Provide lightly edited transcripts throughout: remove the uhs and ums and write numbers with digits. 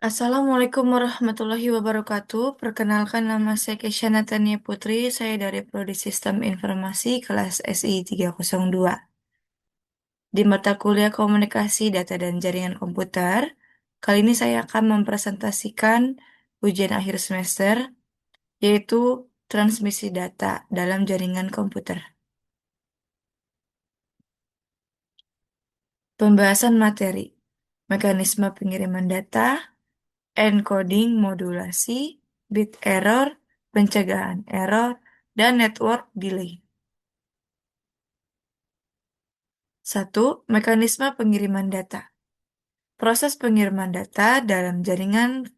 Assalamualaikum warahmatullahi wabarakatuh. Perkenalkan nama saya Kesha Natania Putri. Saya dari Prodi Sistem Informasi kelas SI 302. Di mata kuliah Komunikasi Data dan Jaringan Komputer, kali ini saya akan mempresentasikan ujian akhir semester, yaitu transmisi data dalam jaringan komputer. Pembahasan materi, mekanisme pengiriman data, encoding, modulasi, bit error, pencegahan error, dan network delay. 1. Mekanisme pengiriman data. Proses pengiriman data dalam jaringan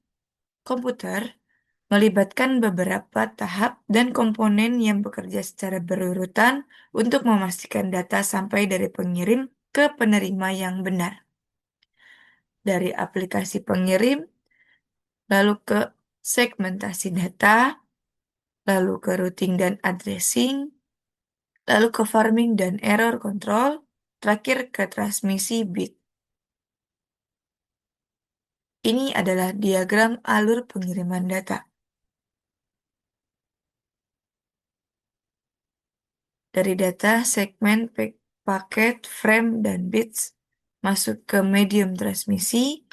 komputer melibatkan beberapa tahap dan komponen yang bekerja secara berurutan untuk memastikan data sampai dari pengirim ke penerima yang benar. Dari aplikasi pengirim, lalu ke segmentasi data, lalu ke routing dan addressing, lalu ke farming dan error control, terakhir ke transmisi bit. Ini adalah diagram alur pengiriman data. Dari data segmen paket, frame, dan bits masuk ke medium transmisi,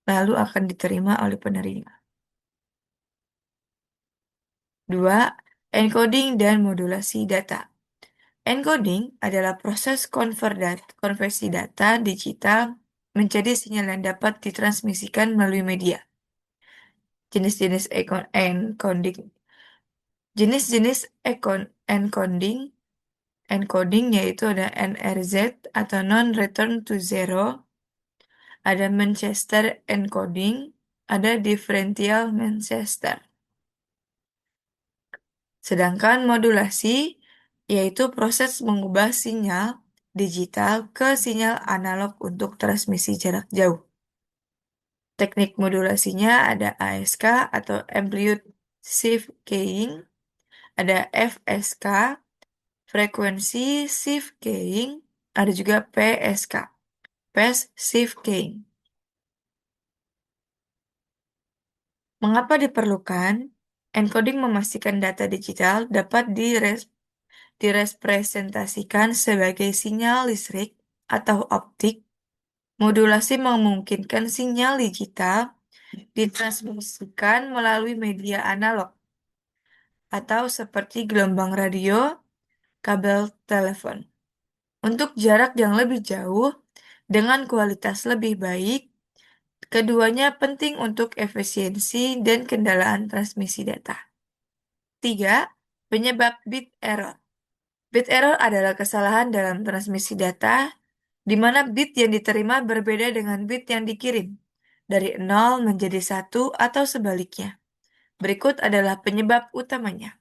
lalu akan diterima oleh penerima. 2. Encoding dan modulasi data. Encoding adalah proses konversi data digital menjadi sinyal yang dapat ditransmisikan melalui media. Jenis-jenis encoding Jenis-jenis encoding yaitu ada NRZ atau non-return to zero, ada Manchester encoding, ada differential Manchester. Sedangkan modulasi yaitu proses mengubah sinyal digital ke sinyal analog untuk transmisi jarak jauh. Teknik modulasinya ada ASK atau Amplitude Shift Keying, ada FSK, Frequency Shift Keying, ada juga PSK, Phase Shift Keying. Mengapa diperlukan? Encoding memastikan data digital dapat direpresentasikan sebagai sinyal listrik atau optik. Modulasi memungkinkan sinyal digital ditransmisikan melalui media analog atau seperti gelombang radio, kabel telepon. Untuk jarak yang lebih jauh dengan kualitas lebih baik, keduanya penting untuk efisiensi dan kendaraan transmisi data. 3. Penyebab bit error. Bit error adalah kesalahan dalam transmisi data di mana bit yang diterima berbeda dengan bit yang dikirim, dari 0 menjadi 1 atau sebaliknya. Berikut adalah penyebab utamanya.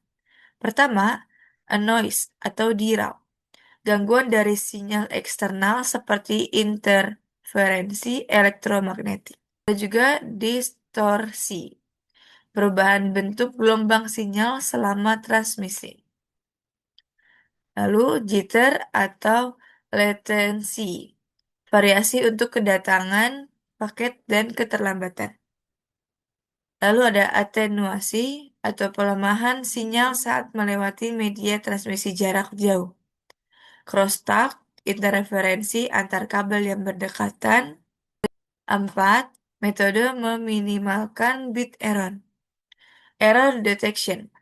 Pertama, a noise atau dirau. Gangguan dari sinyal eksternal seperti interferensi elektromagnetik. Ada juga distorsi, perubahan bentuk gelombang sinyal selama transmisi. Lalu jitter atau latency, variasi untuk kedatangan paket dan keterlambatan. Lalu ada atenuasi atau pelemahan sinyal saat melewati media transmisi jarak jauh. Crosstalk, interferensi antar kabel yang berdekatan. 4. Metode meminimalkan bit error. Error detection.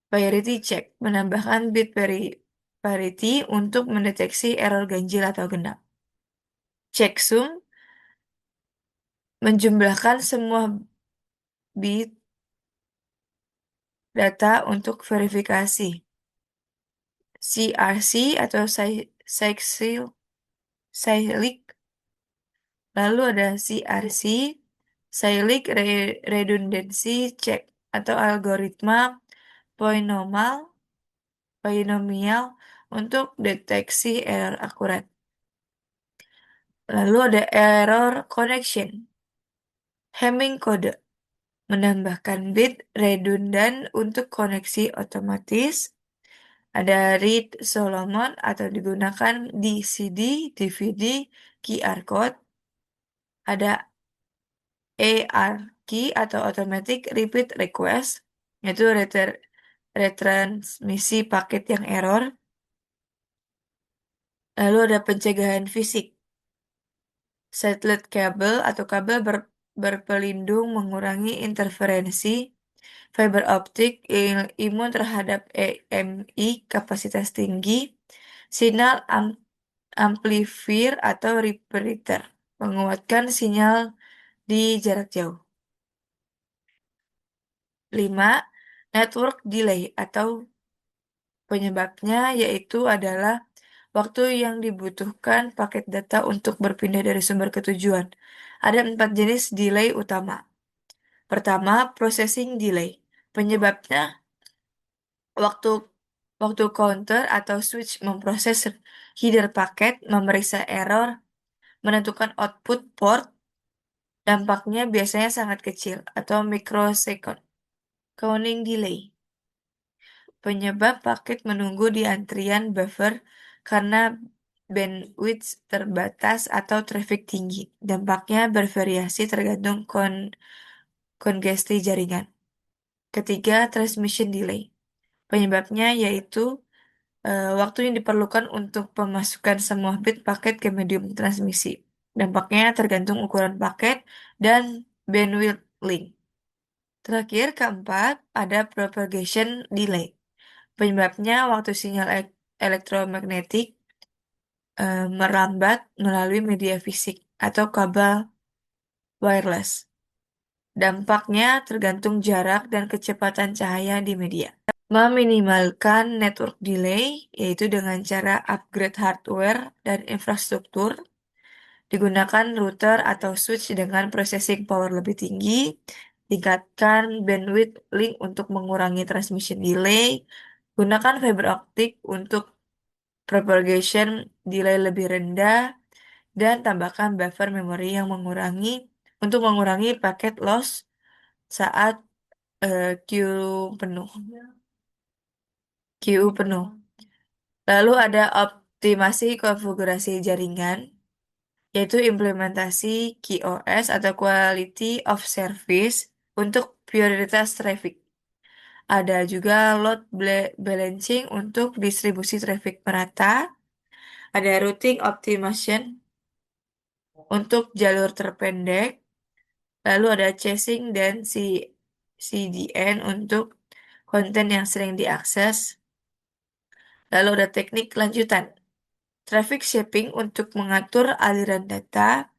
Parity check, menambahkan bit parity untuk mendeteksi error ganjil atau genap. Checksum, menjumlahkan semua bit data untuk verifikasi. CRC atau cyclic. Lalu ada CRC, cyclic redundancy check atau algoritma poinomial untuk deteksi error akurat. Lalu ada error connection, Hamming code, menambahkan bit redundan untuk koneksi otomatis. Ada read Solomon atau digunakan di CD, DVD, QR code. Ada ARQ atau Automatic Repeat Request, yaitu retransmisi paket yang error. Lalu ada pencegahan fisik, satelit kabel atau kabel berpelindung mengurangi interferensi, fiber optik imun terhadap EMI kapasitas tinggi, sinyal amplifier atau repeater menguatkan sinyal di jarak jauh. 5. Network delay atau penyebabnya yaitu adalah waktu yang dibutuhkan paket data untuk berpindah dari sumber ke tujuan. Ada 4 jenis delay utama. Pertama, processing delay. Penyebabnya waktu waktu counter atau switch memproses header paket, memeriksa error, menentukan output port, dampaknya biasanya sangat kecil atau microsecond. Counting delay. Penyebab paket menunggu di antrian buffer karena bandwidth terbatas atau traffic tinggi. Dampaknya bervariasi tergantung kongesti jaringan. Ketiga, transmission delay. Penyebabnya yaitu waktu yang diperlukan untuk pemasukan semua bit paket ke medium transmisi. Dampaknya tergantung ukuran paket dan bandwidth link. Terakhir, keempat, ada propagation delay. Penyebabnya waktu sinyal elektromagnetik merambat melalui media fisik atau kabel wireless. Dampaknya tergantung jarak dan kecepatan cahaya di media. Meminimalkan network delay, yaitu dengan cara upgrade hardware dan infrastruktur, digunakan router atau switch dengan processing power lebih tinggi, tingkatkan bandwidth link untuk mengurangi transmission delay, gunakan fiber optik untuk propagation delay lebih rendah, dan tambahkan buffer memori yang mengurangi paket loss saat queue penuh. queue penuh. Lalu ada optimasi konfigurasi jaringan, yaitu implementasi QoS atau Quality of Service untuk prioritas traffic. Ada juga load balancing untuk distribusi traffic merata. Ada routing optimization untuk jalur terpendek. Lalu ada chasing dan CDN untuk konten yang sering diakses. Lalu ada teknik lanjutan. Traffic shaping untuk mengatur aliran data,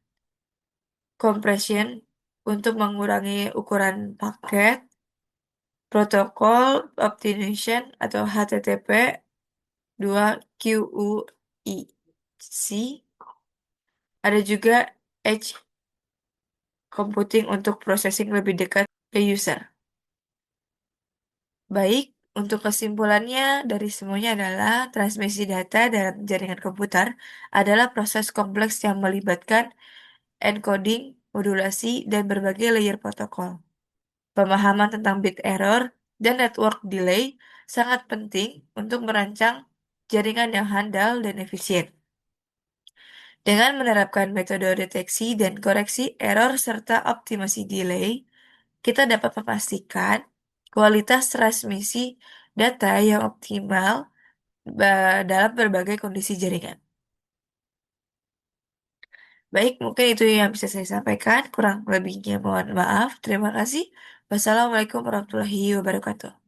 compression untuk mengurangi ukuran paket, protokol optimization atau HTTP 2 QUIC, ada juga edge computing untuk processing lebih dekat ke user. Baik, untuk kesimpulannya dari semuanya adalah transmisi data dalam jaringan komputer adalah proses kompleks yang melibatkan encoding, modulasi, dan berbagai layer protokol. Pemahaman tentang bit error dan network delay sangat penting untuk merancang jaringan yang handal dan efisien. Dengan menerapkan metode deteksi dan koreksi error serta optimasi delay, kita dapat memastikan kualitas transmisi data yang optimal dalam berbagai kondisi jaringan. Baik, mungkin itu yang bisa saya sampaikan. Kurang lebihnya mohon maaf. Terima kasih. Wassalamualaikum warahmatullahi wabarakatuh.